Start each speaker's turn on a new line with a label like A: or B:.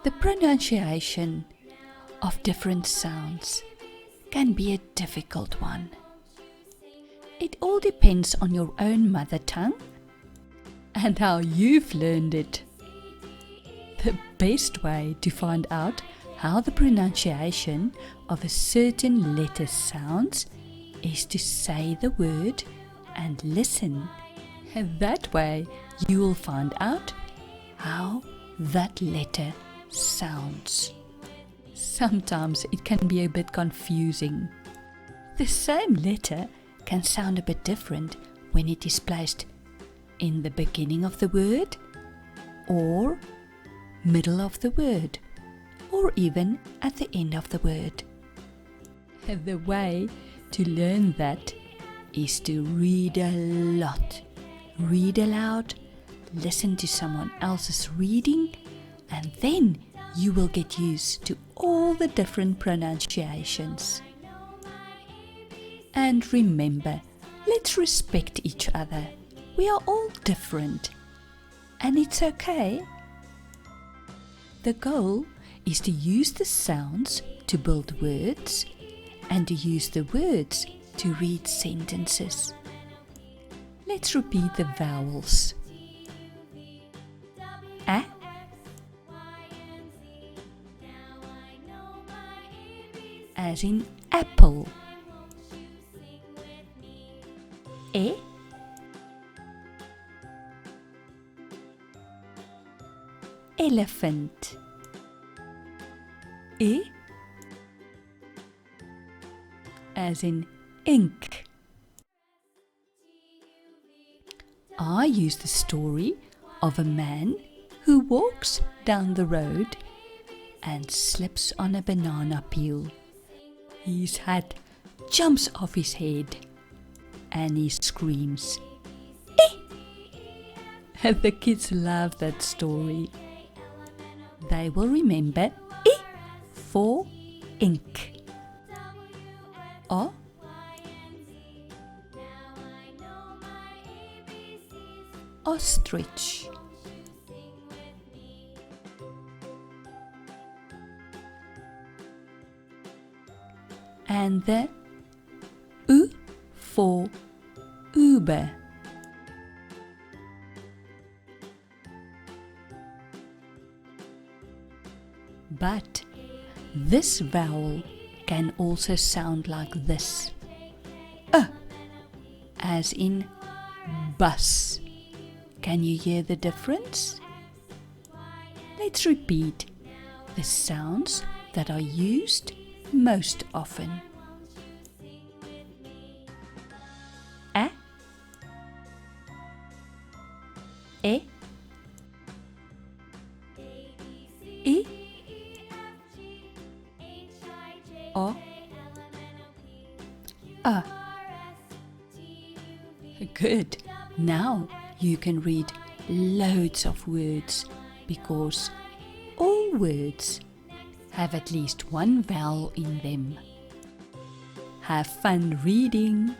A: The pronunciation of different sounds can be a difficult one. It all depends on your own mother tongue and how you've learned it. The best way to find out how the pronunciation of a certain letter sounds is to say the word and listen. And that way you will find out how that letter sounds. Sometimes it can be a bit confusing. The same letter can sound a bit different when it is placed in the beginning of the word, or middle of the word, or even at the end of the word. The way to learn that is to read a lot. Read aloud, listen to someone else's reading, and then you will get used to all the different pronunciations. And remember, let's respect each other. We are all different, and it's okay. The goal is to use the sounds to build words and to use the words to read sentences. Let's repeat the vowels. A, as in apple. E, elephant. I, as in ink. I use the story of a man who walks down the road and slips on a banana peel. His hat jumps off his head and he screams, "Eh!" And the kids love that story. They will remember I for ink. O, ostrich. And the U for Uber. But this vowel can also sound like this. As in bus. Can you hear the difference? Let's repeat the sounds that are used most often. A, E, I, O, A. Good. Now you can read loads of words because all words have at least one vowel in them. Have fun reading!